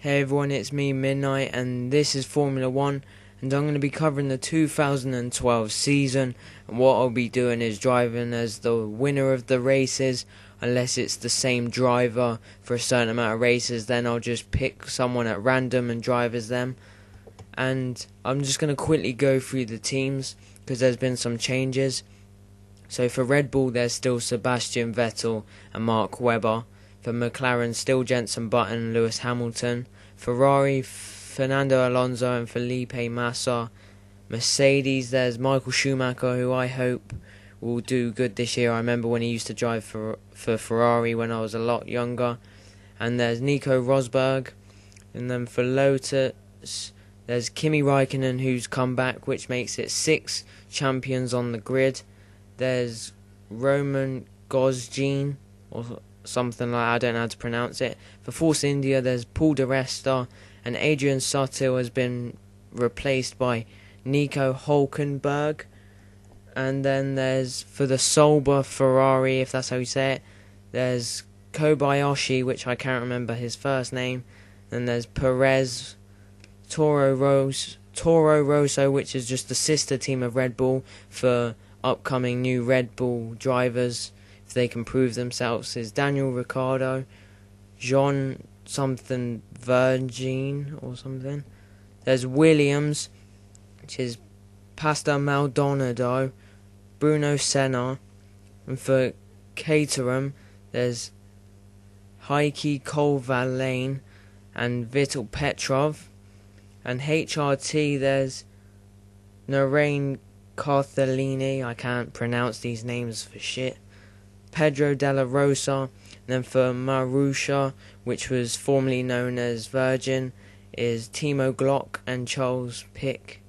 Hey everyone, it's me, Midnight, and this is Formula 1, and I'm going to be covering the 2012 season, and what I'll be doing is driving as the winner of the races, unless it's the same driver for a certain amount of races. Then I'll just pick someone at random and drive as them. And I'm just going to quickly go through the teams, because there's been some changes. So for Red Bull, there's still Sebastian Vettel and Mark Webber. For McLaren, still Jenson Button and Lewis Hamilton. Ferrari, Fernando Alonso and Felipe Massa. Mercedes, there's Michael Schumacher, who I hope will do good this year. I remember when he used to drive for Ferrari when I was a lot younger. And there's Nico Rosberg. And then for Lotus, there's Kimi Raikkonen, who's come back, which makes it 6 champions on the grid. There's Roman Grosjean, or something like that, I don't know how to pronounce it. For Force India, there's Paul di Resta, and Adrian Sutil has been replaced by Nico Hülkenberg. And then there's, for the Sauber Ferrari, if that's how you say it, there's Kobayashi, which I can't remember his first name. Then there's Perez, Toro Rosso, which is just the sister team of Red Bull for upcoming new Red Bull drivers, if they can prove themselves. Is Daniel Ricciardo, Jean something Virgin or something. There's Williams, which is Pastor Maldonado, Bruno Senna. And for Caterham, there's Heikki Kovalainen and Vital Petrov. And HRT, there's Narain Cartellini, I can't pronounce these names for shit. Pedro Della Rosa. And then for Marussia, which was formerly known as Virgin, is Timo Glock and Charles Pic.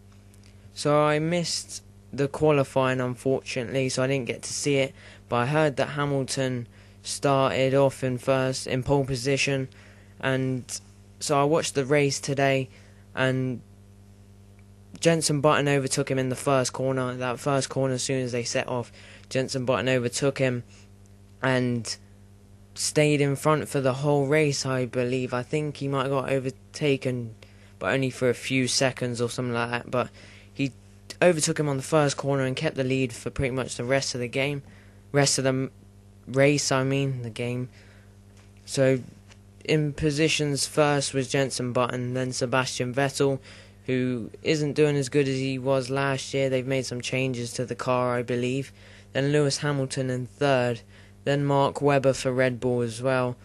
So I missed the qualifying, unfortunately, so I didn't get to see it. But I heard that Hamilton started off in pole position, and so I watched the race today, and Jenson Button overtook him in the first corner. That first corner, as soon as they set off, Jenson Button overtook him and stayed in front for the whole race, I believe. I think he might have got overtaken, but only for a few seconds or something like that. But he overtook him on the first corner and kept the lead for pretty much the rest of the game. Rest of the race, the game. So in positions, first was Jenson Button, then Sebastian Vettel, who isn't doing as good as he was last year. They've made some changes to the car, I believe. Then Lewis Hamilton in third. Then Mark Webber for Red Bull as well.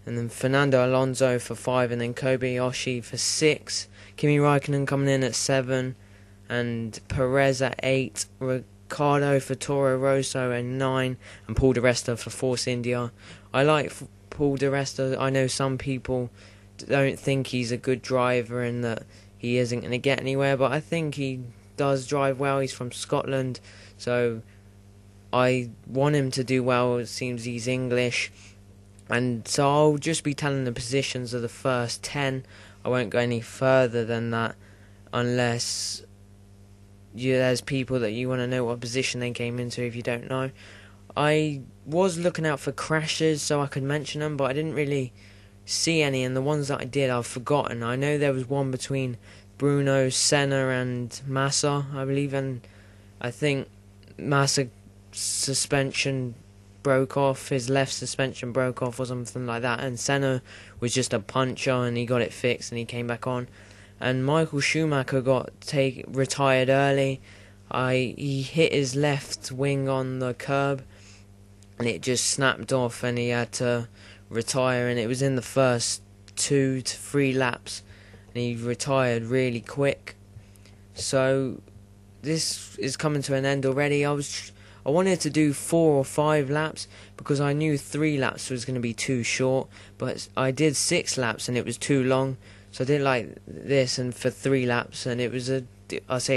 And then Fernando Alonso for 5. And then Kobayashi for 6. Kimi Raikkonen coming in at 7. And Perez at 8. Ricciardo for Toro Rosso at 9. And Paul di Resta for Force India. I like Paul di Resta. I know some people don't think he's a good driver and that he isn't going to get anywhere, but I think he does drive well. He's from Scotland, so I want him to do well. It seems he's English, and so I'll just be telling the positions of the first 10. I won't go any further than that, unless there's people that you want to know what position they came into if you don't know. I was looking out for crashes so I could mention them, but I didn't really see any, and the ones that I did I've forgotten. I know there was one between Bruno Senna and Massa, I believe, and I think Massa suspension broke off, his left suspension broke off or something like that, and Senna was just a puncher and he got it fixed and he came back on. And Michael Schumacher got retired early. He hit his left wing on the curb and it just snapped off and he had to retire, and it was in the first 2 to 3 laps and he retired really quick. So this is coming to an end already. I wanted to do 4 or 5 laps because I knew 3 laps was going to be too short, but I did 6 laps and it was too long, so I did like this, and for 3 laps, and it was a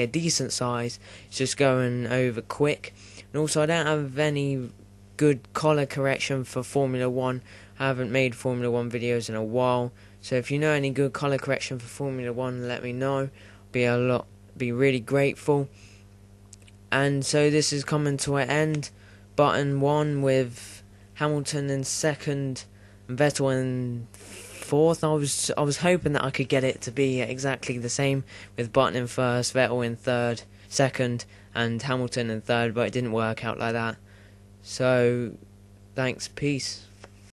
decent size. It's just going over quick. And also I don't have any good color correction for Formula 1. I haven't made Formula 1 videos in a while, so if you know any good color correction for Formula 1, let me know. Be really grateful. And so this is coming to an end. Button 1 with Hamilton in second, Vettel in fourth. I was hoping that I could get it to be exactly the same, with Button in first, Vettel in second, and Hamilton in third, but it didn't work out like that. So, thanks, peace.